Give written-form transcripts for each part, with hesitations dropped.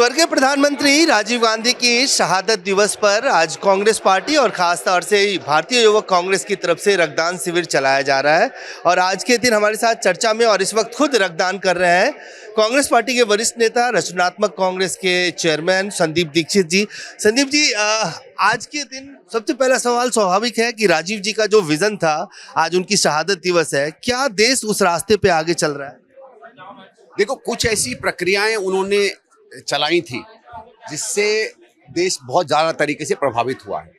स्वर्गीय प्रधानमंत्री राजीव गांधी की शहादत दिवस पर आज कांग्रेस पार्टी और खास तौर से भारतीय युवक कांग्रेस की तरफ से रक्तदान शिविर चलाया जा रहा है। और आज के दिन हमारे साथ चर्चा में और इस वक्त खुद रक्तदान कर रहे हैं कांग्रेस पार्टी के वरिष्ठ नेता, रचनात्मक कांग्रेस के चेयरमैन संदीप दीक्षित जी। संदीप जी, आज के दिन सबसे पहला सवाल स्वाभाविक है कि राजीव जी का जो विजन था, आज उनकी शहादत दिवस है, क्या देश उस रास्ते पे आगे चल रहा है? देखो, कुछ ऐसी प्रक्रियाएं उन्होंने चलाई थी जिससे देश बहुत ज़्यादा तरीके से प्रभावित हुआ है।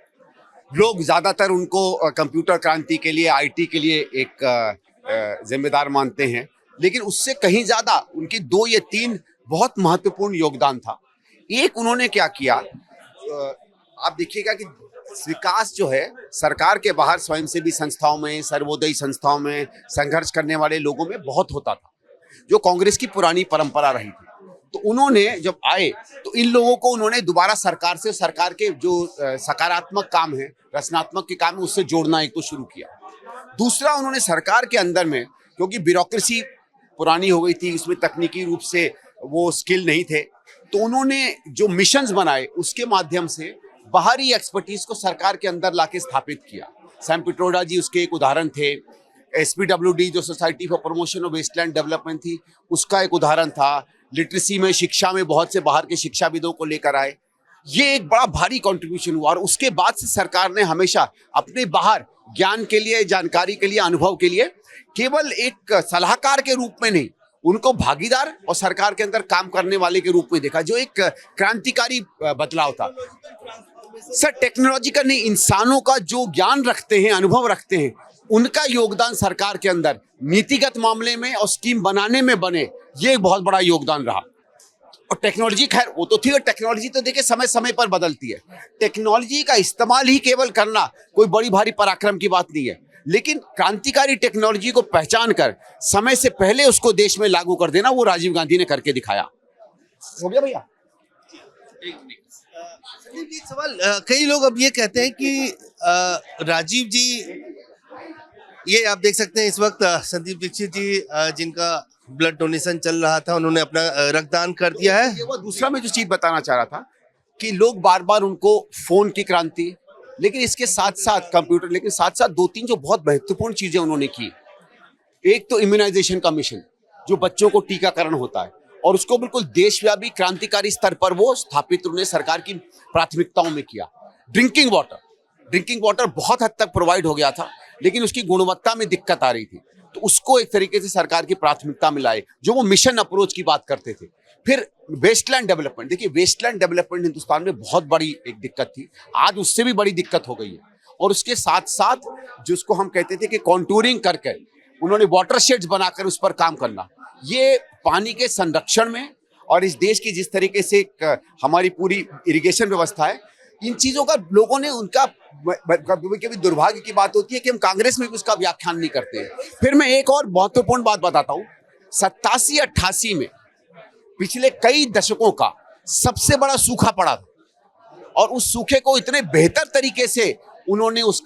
लोग ज़्यादातर उनको कंप्यूटर क्रांति के लिए, आईटी के लिए एक जिम्मेदार मानते हैं, लेकिन उससे कहीं ज़्यादा उनकी 2 या 3 बहुत महत्वपूर्ण योगदान था। एक, उन्होंने क्या किया, आप देखिएगा कि विकास जो है सरकार के बाहर स्वयंसेवी संस्थाओं में, सर्वोदयी संस्थाओं में, संघर्ष करने वाले लोगों में बहुत होता था, जो कांग्रेस की पुरानी परंपरा रही थी। तो उन्होंने जब आए तो इन लोगों को उन्होंने दोबारा सरकार से, सरकार के जो सकारात्मक काम है, रचनात्मक के काम है, उससे जोड़ना एक तो शुरू किया। दूसरा, उन्होंने सरकार के अंदर में, क्योंकि ब्यूरोक्रेसी पुरानी हो गई थी, उसमें तकनीकी रूप से वो स्किल नहीं थे, तो उन्होंने जो मिशंस बनाए उसके माध्यम से बाहरी एक्सपर्टीज को सरकार के अंदर लाके स्थापित किया। सैम पिट्रोडा जी उसके एक उदाहरण थे। SPWD जो society for promotion of wasteland development थी, उसका एक उदाहरण था। लिटरेसी में, शिक्षा में बहुत से बाहर के शिक्षाविदों को लेकर आए। ये एक बड़ा भारी कंट्रीब्यूशन हुआ और उसके बाद से सरकार ने हमेशा अपने बाहर ज्ञान के लिए, जानकारी के लिए, अनुभव के लिए केवल एक सलाहकार के रूप में नहीं, उनको भागीदार और सरकार के अंदर काम करने वाले के रूप में देखा, जो एक क्रांतिकारी बदलाव था। सर, टेक्नोलॉजी का नहीं, इंसानों का जो ज्ञान रखते हैं, अनुभव रखते हैं, उनका योगदान सरकार के अंदर नीतिगत मामले में और स्कीम बनाने में बने, ये एक बहुत बड़ा योगदान रहा। और टेक्नोलॉजी, खैर वो तो थी, और टेक्नोलॉजी तो देखिए समय समय पर बदलती है। टेक्नोलॉजी का इस्तेमाल ही केवल करना कोई बड़ी भारी पराक्रम की बात नहीं है, लेकिन क्रांतिकारी टेक्नोलॉजी को पहचान कर समय से पहले उसको देश में लागू कर देना, वो राजीव गांधी ने करके दिखाया। हो गया भैया? एक सवाल, कई लोग अब ये कहते हैं कि राजीव जी, ये आप देख सकते हैं इस वक्त संदीप दीक्षित जी, जिनका ब्लड डोनेशन चल रहा था, उन्होंने अपना रक्तदान कर दिया है। ये वो दूसरा मैं जो चीज बताना चाह रहा था कि लोग बार बार उनको फोन की क्रांति, लेकिन इसके साथ साथ कंप्यूटर, लेकिन साथ साथ 2-3 जो बहुत महत्वपूर्ण चीजें उन्होंने की। एक तो इम्यूनाइजेशन का मिशन, जो बच्चों को टीकाकरण होता है, और उसको बिल्कुल देशव्यापी क्रांतिकारी स्तर पर वो स्थापित उन्होंने सरकार की प्राथमिकताओं में किया। ड्रिंकिंग वाटर बहुत हद तक प्रोवाइड हो गया था, लेकिन उसकी गुणवत्ता में दिक्कत आ रही थी, तो उसको एक तरीके से सरकार की प्राथमिकता में लाए, जो वो मिशन अप्रोच की बात करते थे। फिर वेस्टलैंड डेवलपमेंट, देखिए वेस्टलैंड डेवलपमेंट हिंदुस्तान में बहुत बड़ी एक दिक्कत थी, आज उससे भी बड़ी दिक्कत हो गई है। और उसके साथ साथ जिसको हम कहते थे कि कॉन्टूरिंग करके उन्होंने वाटरशेड्स बनाकर उस पर काम करना, ये पानी के संरक्षण में और इस देश की जिस तरीके से हमारी पूरी इरिगेशन व्यवस्था है, इन चीजों का लोगों ने, उनका कभी दुर्भाग्य की बात होती है कि हम कांग्रेस में भी उसका व्याख्यान नहीं करते हैं। फिर मैं एक और महत्वपूर्ण बात बताता हूं, 87-88 में पिछले कई दशकों का सबसे बड़ा सूखा पड़ा था, और उस सूखे को इतने बेहतर तरीके से उन्होंने उस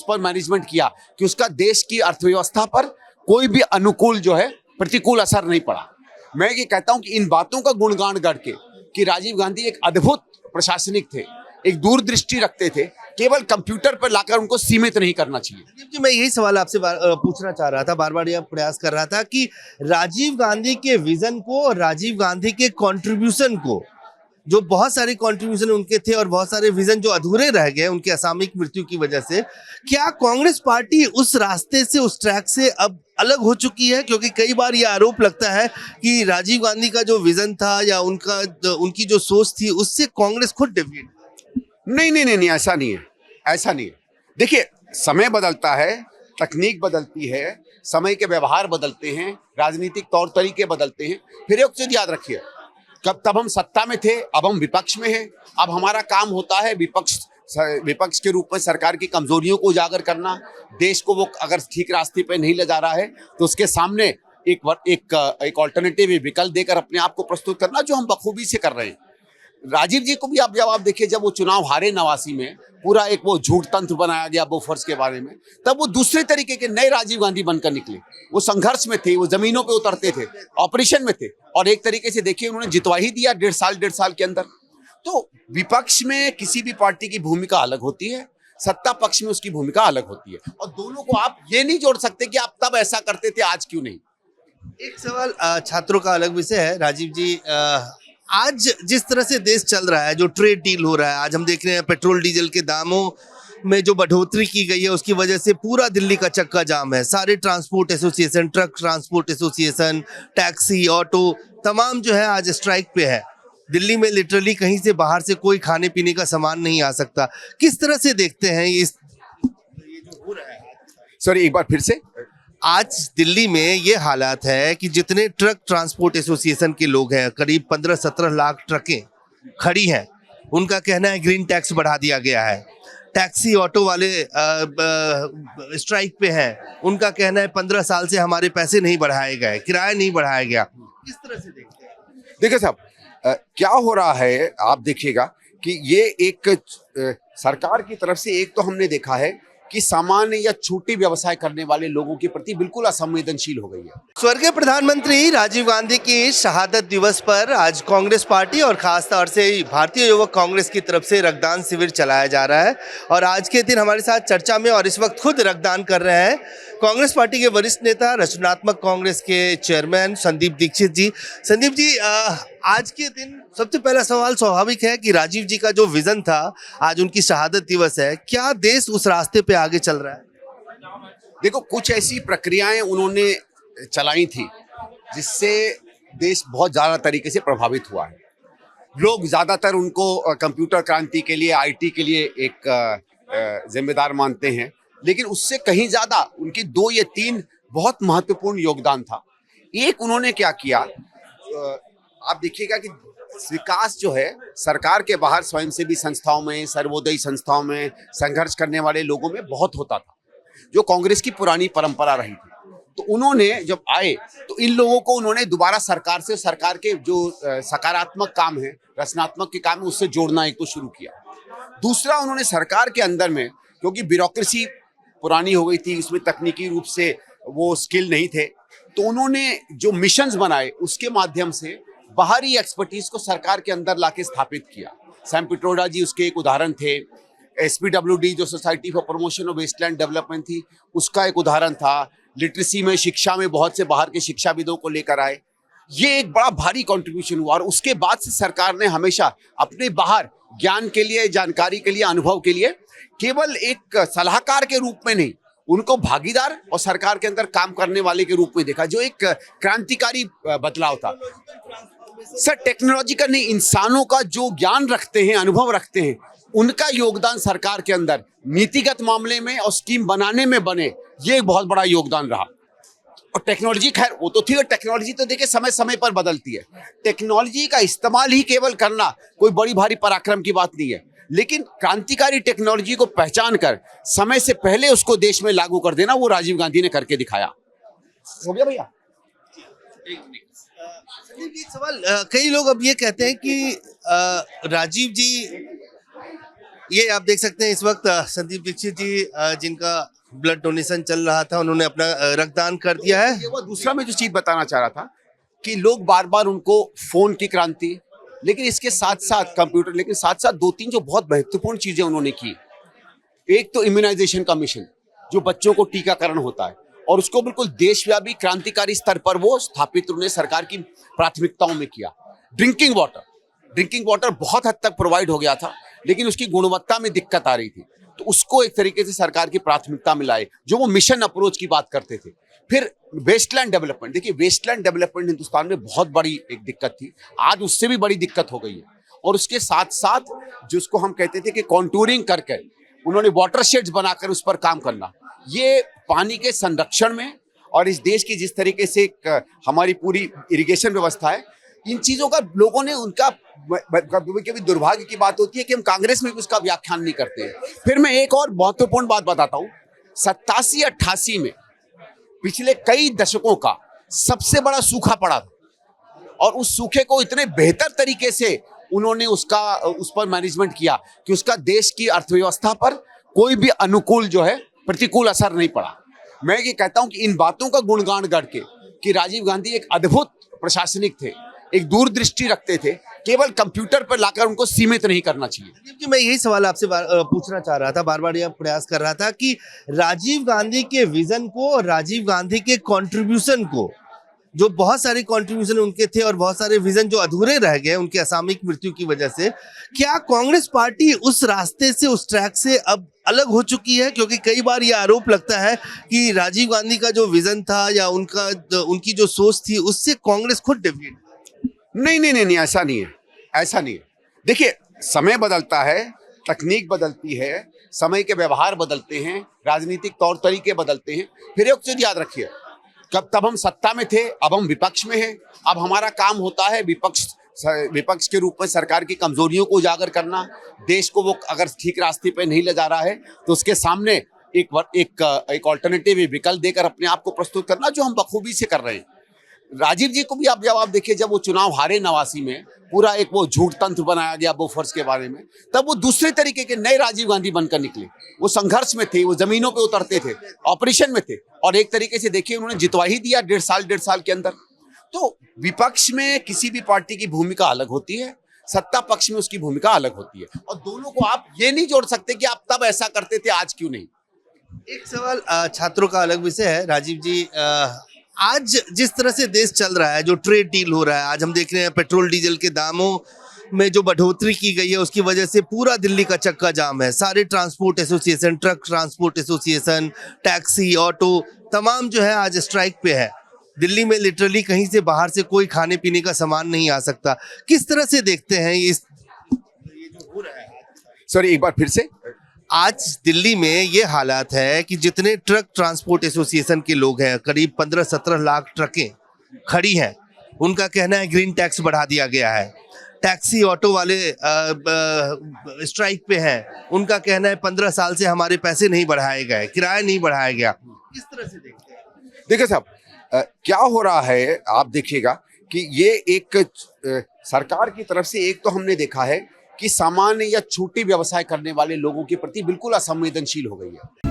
पर मैनेजमेंट किया कि उसका देश की अर्थव्यवस्था पर कोई भी अनुकूल जो है प्रतिकूल असर नहीं पड़ा। मैं ये कहता हूं कि इन बातों का गुणगान करके कि राजीव गांधी एक अद्भुत प्रशासनिक थे, एक दूरदृष्टि रखते थे, केवल कंप्यूटर पर लाकर उनको सीमित नहीं करना चाहिए। जी, मैं यही सवाल आपसे पूछना चाह रहा था, बार बार यह प्रयास कर रहा था कि राजीव गांधी के विजन को और राजीव गांधी के कंट्रीब्यूशन को, जो बहुत सारे कंट्रीब्यूशन उनके थे और बहुत सारे विजन जो अधूरे रह गए उनके असामयिक मृत्यु की वजह से, क्या कांग्रेस पार्टी उस रास्ते से, उस ट्रैक से अब अलग हो चुकी है? क्योंकि कई बार यह आरोप लगता है कि राजीव गांधी का जो विजन था या उनकी जो सोच थी, उससे कांग्रेस खुद डेविएट। नहीं, ऐसा नहीं है। देखिए, समय बदलता है, तकनीक बदलती है, समय के व्यवहार बदलते हैं, राजनीतिक तौर तरीके बदलते हैं। फिर एक चीज याद रखिए, तब हम सत्ता में थे, अब हम विपक्ष में हैं। अब हमारा काम होता है विपक्ष के रूप में सरकार की कमजोरियों को उजागर करना, देश को वो अगर ठीक रास्ते पे नहीं ले जा रहा है तो उसके सामने एक ऑल्टरनेटिव विकल्प देकर अपने आप को प्रस्तुत करना, जो हम बखूबी से कर रहे हैं। राजीव जी को भी आप जब आप देखिए, जब वो चुनाव हारे 89 में, पूरा एक वो झूठ तंत्र बनाया गया बोफोर्स के बारे में, तब वो दूसरे तरीके के नए राजीव गांधी बनकर निकले। वो संघर्ष में थे, वो जमीनों पे उतरते थे, ऑपरेशन में थे, और एक तरीके से देखिए उन्होंने जितवा ही दिया 1.5 साल के अंदर। तो विपक्ष में किसी भी पार्टी की भूमिका अलग होती है, सत्ता पक्ष में उसकी भूमिका अलग होती है, और दोनों को आप ये नहीं जोड़ सकते कि आप तब ऐसा करते थे आज क्यों नहीं। एक सवाल छात्रों का अलग विषय है राजीव जी। आज जिस तरह से देश चल रहा है, जो ट्रेड डील हो रहा है, आज हम देख रहे हैं पेट्रोल डीजल के दामों में जो बढ़ोतरी की गई है उसकी वजह से पूरा दिल्ली का चक्का जाम है। सारे transport association, truck transport association, taxi, auto, तमाम जो है आज स्ट्राइक पे है। दिल्ली में लिटरली कहीं से बाहर से कोई खाने पीने का सामान नहीं आ सकता। किस तरह से देखते हैं ये जो हो रहा है? सॉरी, एक बार फिर से। आज दिल्ली में ये हालात है कि जितने ट्रक ट्रांसपोर्ट एसोसिएशन के लोग हैं, करीब 15-17 लाख ट्रकें खड़ी हैं, उनका कहना है ग्रीन टैक्स बढ़ा दिया गया है। टैक्सी ऑटो वाले स्ट्राइक पे हैं, उनका कहना है 15 साल से हमारे पैसे नहीं बढ़ाए गए, किराया नहीं बढ़ाया गया। किस तरह से देखते हैं? देखिए साहब, क्या हो रहा है आप देखिएगा कि ये एक सरकार की तरफ से एक तो हमने देखा है कि सामान्य या छोटे व्यवसाय करने वाले लोगों के प्रति बिल्कुल असंवेदनशील हो गई है। स्वर्गीय प्रधानमंत्री राजीव गांधी की शहादत दिवस पर आज कांग्रेस पार्टी और खास तौर से भारतीय युवक कांग्रेस की तरफ से रक्तदान शिविर चलाया जा रहा है। और आज के दिन हमारे साथ चर्चा में और इस वक्त खुद रक्तदान कर रहे हैं कांग्रेस पार्टी के वरिष्ठ नेता, रचनात्मक कांग्रेस के चेयरमैन संदीप दीक्षित जी। संदीप जी, आज के दिन सबसे पहला सवाल स्वाभाविक है कि राजीव जी का जो विजन था, आज उनकी शहादत दिवस है, क्या देश उस रास्ते पे आगे चल रहा है? देखो, कुछ ऐसी प्रक्रियाएं उन्होंने चलाई थी जिससे देश बहुत ज्यादा तरीके से प्रभावित हुआ है। लोग ज्यादातर उनको कंप्यूटर क्रांति के लिए, आईटी के लिए एक जिम्मेदार मानते हैं, लेकिन उससे कहीं ज्यादा उनकी 2 या 3 बहुत महत्वपूर्ण योगदान था। एक, उन्होंने क्या किया, आप देखिएगा कि विकास जो है सरकार के बाहर स्वयंसेवी संस्थाओं में, सर्वोदयी संस्थाओं में, संघर्ष करने वाले लोगों में बहुत होता था, जो कांग्रेस की पुरानी परंपरा रही थी। तो उन्होंने जब आए तो इन लोगों को उन्होंने दोबारा सरकार से, सरकार के जो सकारात्मक काम है, रचनात्मक के काम है, उससे जोड़ना एक तो शुरू किया। दूसरा, उन्होंने सरकार के अंदर में, क्योंकि ब्यूरोक्रेसी पुरानी हो गई थी, उसमें तकनीकी रूप से वो स्किल नहीं थे, तो उन्होंने जो मिशंस बनाए उसके माध्यम से बाहरी एक्सपर्टीज को सरकार के अंदर लाके स्थापित किया। सैम पिट्रोडा जी उसके एक उदाहरण थे। SPWD जो society for promotion of wasteland development थी, उसका एक उदाहरण था। लिटरेसी में, शिक्षा में बहुत से बाहर के शिक्षाविदों को लेकर आए। ये एक बड़ा भारी कंट्रीब्यूशन हुआ, और उसके बाद से सरकार ने हमेशा अपने बाहर ज्ञान के लिए, जानकारी के लिए, अनुभव के लिए केवल एक सलाहकार के रूप में नहीं, उनको भागीदार और सरकार के अंदर काम करने वाले के रूप में देखा, जो एक क्रांतिकारी बदलाव था। सर, टेक्नोलॉजी का नहीं, इंसानों का जो ज्ञान रखते हैं, अनुभव रखते हैं, उनका योगदान सरकार के अंदर नीतिगत मामले में और स्कीम बनाने में बने, ये एक बहुत बड़ा योगदान रहा। और टेक्नोलॉजी, खैर वो तो थी, और टेक्नोलॉजी तो देखिए समय समय पर बदलती है। टेक्नोलॉजी का इस्तेमाल ही केवल करना कोई बड़ी भारी पराक्रम की बात नहीं है, लेकिन क्रांतिकारी टेक्नोलॉजी को पहचान कर समय से पहले उसको देश में लागू कर देना, वो राजीव गांधी ने करके दिखाया। हो गया भैया? एक सवाल, कई लोग अब ये कहते हैं कि राजीव जी, ये आप देख सकते हैं इस वक्त संदीप दीक्षित जी, जिनका ब्लड डोनेशन चल रहा था, उन्होंने अपना रक्तदान कर दिया है। ये वो दूसरा मैं जो चीज बताना चाह रहा था कि लोग बार बार उनको फोन की क्रांति, लेकिन इसके साथ साथ कंप्यूटर, लेकिन साथ साथ 2-3 जो बहुत महत्वपूर्ण चीजें उन्होंने की। एक तो इम्यूनाइजेशन का मिशन, जो बच्चों को टीकाकरण होता है, और उसको बिल्कुल देशव्यापी क्रांतिकारी स्तर पर वो स्थापित उन्होंने सरकार की प्राथमिकताओं में किया। ड्रिंकिंग वाटर बहुत हद तक प्रोवाइड हो गया था, लेकिन उसकी गुणवत्ता में दिक्कत आ रही थी, तो उसको एक तरीके से सरकार की प्राथमिकता में लाए, जो वो मिशन अप्रोच की बात करते थे। फिर वेस्टलैंड डेवलपमेंट, देखिए वेस्टलैंड डेवलपमेंट हिंदुस्तान में बहुत बड़ी एक दिक्कत थी, आज उससे भी बड़ी दिक्कत हो गई है। और उसके साथ साथ जिसको हम कहते थे कि कॉन्टूरिंग करके उन्होंने वाटरशेड्स बनाकर उस पर काम करना, ये पानी के संरक्षण में, और इस देश की जिस तरीके से हमारी पूरी इरिगेशन व्यवस्था है, इन चीजों का लोगों ने, उनका कभी दुर्भाग्य की बात होती है कि हम कांग्रेस में भी उसका व्याख्यान नहीं करते हैं। फिर मैं एक और महत्वपूर्ण बात बताता हूँ, 87-88 में पिछले कई दशकों का सबसे बड़ा सूखा पड़ा था, और उस सूखे को इतने बेहतर तरीके से उन्होंने उसका उस पर मैनेजमेंट किया कि उसका देश की अर्थव्यवस्था पर कोई भी अनुकूल जो है प्रतिकूल असर नहीं पड़ा। मैं ये कहता हूं कि इन बातों का गुणगान करके कि राजीव गांधी एक अद्भुत प्रशासनिक थे, एक दूरदृष्टि रखते थे, केवल कंप्यूटर पर लाकर उनको सीमित नहीं करना चाहिए। क्योंकि मैं यही सवाल आपसे पूछना चाह रहा था, बार बार यह प्रयास कर रहा था कि राजीव गांधी के विजन को और राजीव गांधी के कंट्रीब्यूशन को, जो बहुत सारे कंट्रीब्यूशन उनके थे और बहुत सारे विजन जो अधूरे रह गए उनके असामयिक मृत्यु की वजह से, क्या कांग्रेस पार्टी उस रास्ते से, उस ट्रैक से अब अलग हो चुकी है? क्योंकि कई बार यह आरोप लगता है कि राजीव गांधी का जो विजन था या उनकी जो सोच थी उससे कांग्रेस खुद डेविएट। नहीं नहीं नहीं नहीं, ऐसा नहीं है, ऐसा नहीं है। देखिए, समय बदलता है, तकनीक बदलती है, समय के व्यवहार बदलते हैं, राजनीतिक तौर तरीके बदलते हैं। फिर एक चीज याद रखिए, तब हम सत्ता में थे, अब हम विपक्ष में हैं। अब हमारा काम होता है विपक्ष के रूप में सरकार की कमजोरियों को उजागर करना, देश को वो अगर ठीक रास्ते पे नहीं ले जा रहा है तो उसके सामने एक ऑल्टरनेटिव विकल्प देकर अपने आप को प्रस्तुत करना, जो हम बखूबी से कर रहे हैं। राजीव जी को भी आप जब देखिए, जब वो चुनाव हारे 89 में, पूरा एक वो झूठ तंत्र बनाया गया बोफोर्स के बारे में, तब वो दूसरे तरीके के नए राजीव गांधी बनकर निकले। वो संघर्ष में थे, वो जमीनों पे उतरते थे, ऑपरेशन में थे, और एक तरीके से देखिए उन्होंने जितवा ही दिया 1.5 साल के अंदर। तो विपक्ष में किसी भी पार्टी की भूमिका अलग होती है, सत्ता पक्ष में उसकी भूमिका अलग होती है, और दोनों को आप ये नहीं जोड़ सकते कि आप तब ऐसा करते थे, आज क्यों नहीं। एक सवाल छात्रों का अलग विषय है राजीव जी। आज जिस तरह से देश चल रहा है, जो ट्रेड डील हो रहा है, आज हम देख रहे हैं पेट्रोल डीजल के दामों में जो बढ़ोतरी की गई है उसकी वजह से पूरा दिल्ली का चक्का जाम है। सारे transport association, truck transport association, taxi, auto, तमाम जो है आज स्ट्राइक पे है। दिल्ली में लिटरली कहीं से बाहर से कोई खाने पीने का सामान नहीं आ सकता। किस तरह से देखते हैं ये जो हो रहा है? सॉरी, एक बार फिर से। आज दिल्ली में ये हालात है कि जितने ट्रक ट्रांसपोर्ट एसोसिएशन के लोग हैं, करीब 15-17 लाख ट्रकें खड़ी हैं, उनका कहना है ग्रीन टैक्स बढ़ा दिया गया है। टैक्सी ऑटो वाले स्ट्राइक पे हैं, उनका कहना है 15 साल से हमारे पैसे नहीं बढ़ाए गए, किराया नहीं बढ़ाया गया। किस तरह से देखते हैं? देखिए साहब, क्या हो रहा है, आप देखिएगा कि ये एक सरकार की तरफ से एक तो हमने देखा है कि सामान्य या छोटी व्यवसाय करने वाले लोगों के प्रति बिल्कुल असंवेदनशील हो गई है।